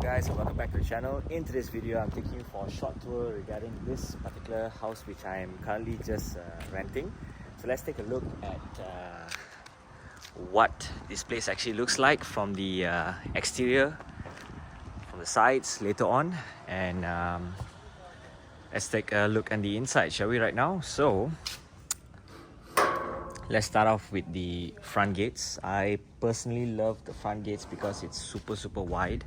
guys, and welcome back to the channel. In today's video, I'm taking you for a short tour regarding this particular house which I am currently just renting. So let's take a look at what this place actually looks like from the exterior, from the sides later on, and let's take a look at the inside, shall we, right now? So let's start off with the front gates. I personally love the front gates because it's super wide.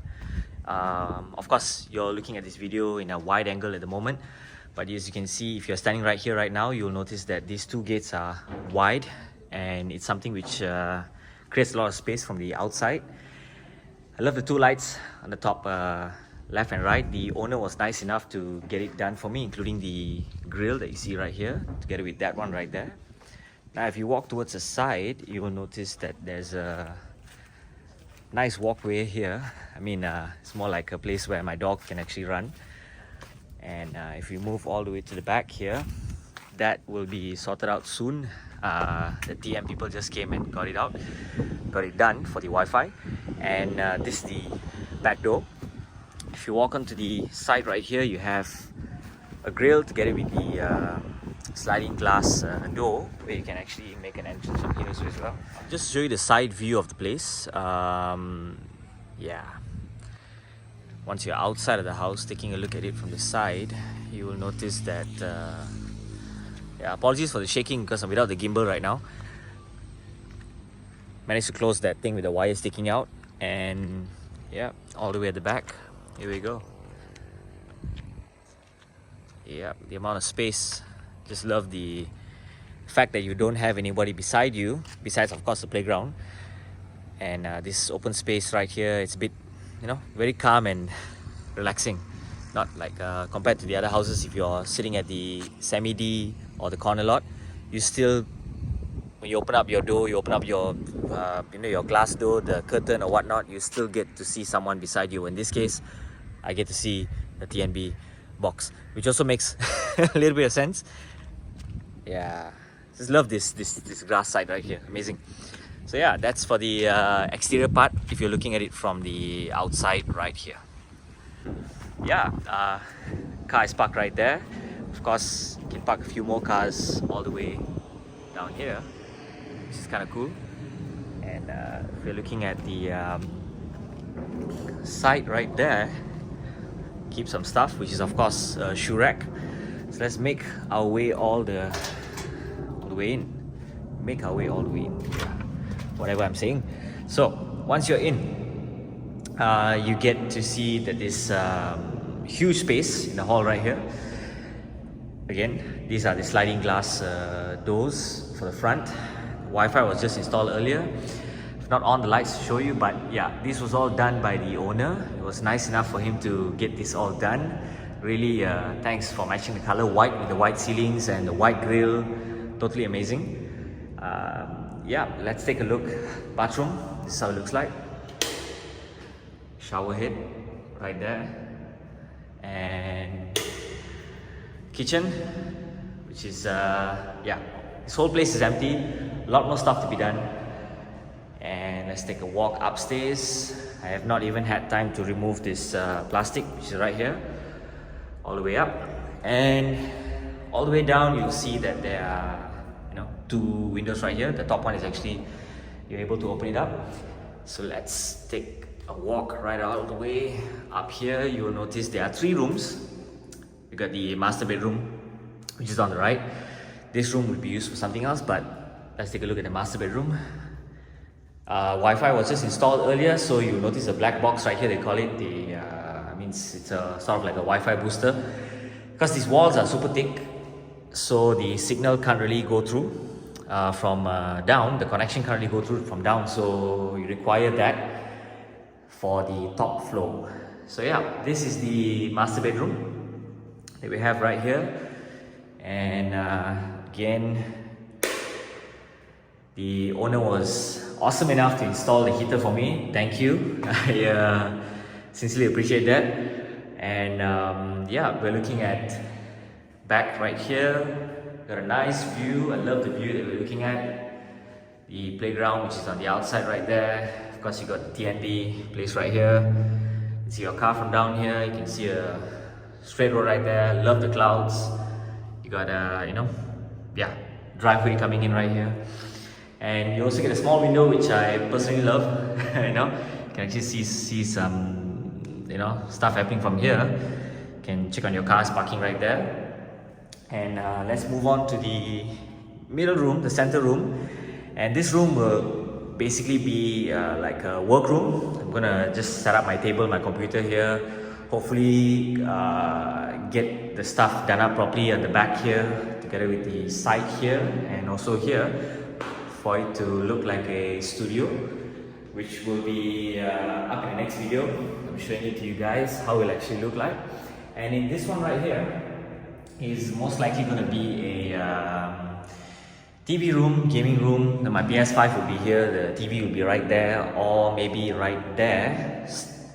Of course, you're looking at this video in a wide angle at the moment, but as you can see, if you're standing right here right now, you'll notice that these two gates are wide, and it's something which creates a lot of space from the outside. I love the two lights on the top left and right. The owner was nice enough to get it done for me, including the grill that you see right here, together with that one right there. Now if you walk towards the side, you will notice that there's a nice walkway here. I mean, it's more like a place where my dog can actually run. And if you move all the way to the back here, that will be sorted out soon. The TM people just came and got it done for the Wi-Fi. And this is the back door. If you walk onto the side right here, you have a grill together with the sliding glass door where you can actually make an entrance from here as well. Just to show you the side view of the place. Yeah, once you're outside of the house, taking a look at it from the side, you will notice that yeah, apologies for the shaking because I'm without the gimbal right now. Managed to close that thing with the wire sticking out, and yeah, all the way at the back, here we go. Yeah, the amount of space. Just love the fact that you don't have anybody beside you, besides of course the playground. And this open space right here, it's a bit, very calm and relaxing. Not like compared to the other houses, if you're sitting at the semi-D or the corner lot, you still, when you open up your door, you open up your your glass door, the curtain or whatnot, you still get to see someone beside you. In this case, I get to see the TNB box, which also makes a little bit of sense. Yeah, just love this grass side right here, amazing. So yeah, that's for the exterior part if you're looking at it from the outside right here. Yeah, car is parked right there. Of course, you can park a few more cars all the way down here, which is kind of cool. And if you're looking at the side right there, keep some stuff, which is of course a shoe rack. So let's make our way all the way in. Make our way all the way in. Yeah. Whatever I'm saying. So once you're in, you get to see that this huge space in the hall right here. Again, these are the sliding glass doors for the front. Wi-Fi was just installed earlier. Not on the lights to show you, but yeah, this was all done by the owner. It was nice enough for him to get this all done. Really, thanks for matching the color white with the white ceilings and the white grill. Totally amazing. Yeah, let's take a look. Bathroom, this is how it looks like. Shower head right there. And kitchen, which is, yeah, this whole place is empty. A lot more stuff to be done. And let's take a walk upstairs. I have not even had time to remove this plastic, which is right here, all the way up. And all the way down, you'll see that there are two windows right here. The top one is actually, you're able to open it up. So let's take a walk right all the way up here. You will notice there are three rooms. We got the master bedroom, which is on the right. This room would be used for something else, but let's take a look at the master bedroom. Wi-Fi was just installed earlier, so you'll notice a black box right here. They call it the, it's a sort of like a Wi-Fi booster. Because these walls are super thick, so the signal can't really go through from down. The connection can't really go through from down, so you require that for the top floor. So yeah, this is the master bedroom that we have right here. And again, the owner was awesome enough to install the heater for me. Thank you. I sincerely appreciate that. And yeah, we're looking at back right here. Got a nice view. I love the view that we're looking at. The playground, which is on the outside right there. Of course, you got the TND place right here. see your car from down here. You can see a straight road right there. Love the clouds. You got yeah, driveway coming in right here. And you also get a small window, which I personally love. You know, you can actually see some stuff happening from here. You can check on your cars parking right there. And let's move on to the middle room, the center room. And this room will basically be like a workroom. I'm gonna just set up my table, my computer here. Hopefully get the stuff done up properly at the back here, together with the side here and also here, for it to look like a studio, which will be up in the next video. I'm showing it to you guys how it will actually look like. And in this one right here is most likely going to be a TV room, gaming room. My PS5 will be here, the TV will be right there, or maybe right there.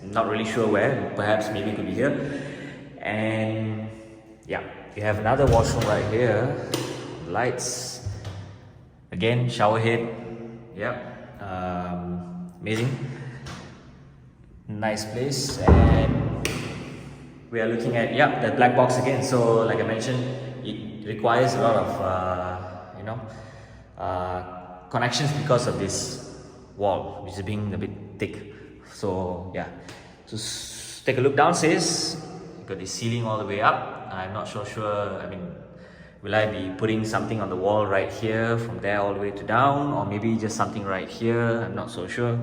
Not really sure where, perhaps maybe it could be here. And yeah, you have another washroom right here, lights, again shower head. Yep, amazing, nice place. And we are looking at, yeah, the black box again. So like I mentioned, it requires a lot of connections because of this wall, which is being a bit thick. So yeah, so take a look downstairs. You got the ceiling all the way up. I'm not so sure, I mean, will I be putting something on the wall right here from there all the way to down, or maybe just something right here? I'm not so sure.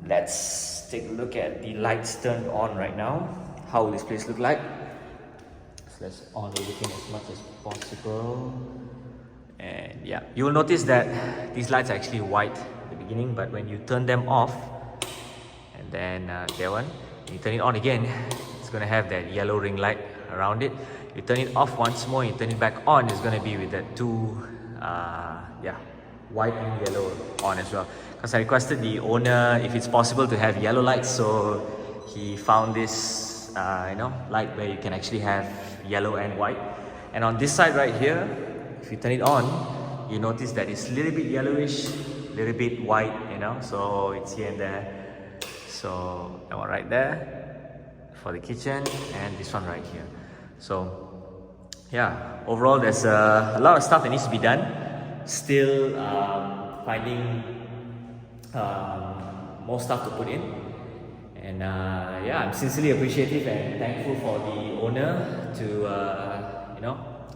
Let's take a look at the lights turned on right now. How will this place look like? So let's on everything as much as possible. And yeah, you will notice that these lights are actually white at the beginning, but when you turn them off, and then that one, you turn it on again, it's going to have that yellow ring light around it. You turn it off once more, you turn it back on, it's going to be with that two white and yellow on as well. Because I requested the owner if it's possible to have yellow lights, so he found this light where you can actually have yellow and white. And on this side right here, if you turn it on, you notice that it's a little bit yellowish, a little bit white, so it's here and there. So that one right there for the kitchen, and this one right here. So yeah, overall there's a lot of stuff that needs to be done. Still finding more stuff to put in. And yeah, I'm sincerely appreciative and thankful for the owner to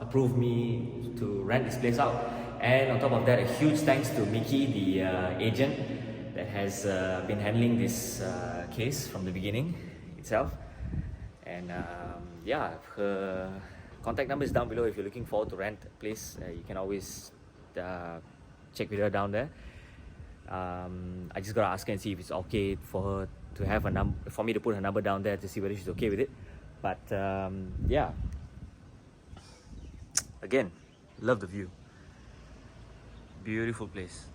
approve me to rent this place out. And on top of that, a huge thanks to Mickey, the agent that has been handling this case from the beginning itself. And yeah, her contact number is down below. If you're looking forward to rent a place, you can always check with her down there. I just gotta ask her and see if it's okay for her to have a number, for me to put her number down there to see whether she's okay with it. But yeah, again, love the view. Beautiful place,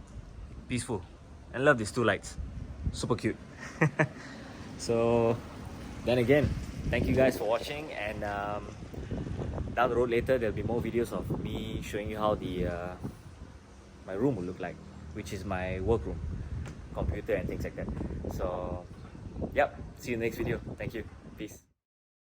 peaceful, and love these two lights, super cute. So then again, thank you guys for watching, and down the road later there'll be more videos of me showing you how the my room will look like, which is my workroom, computer and things like that. So yep, see you in the next video. Thank you, peace.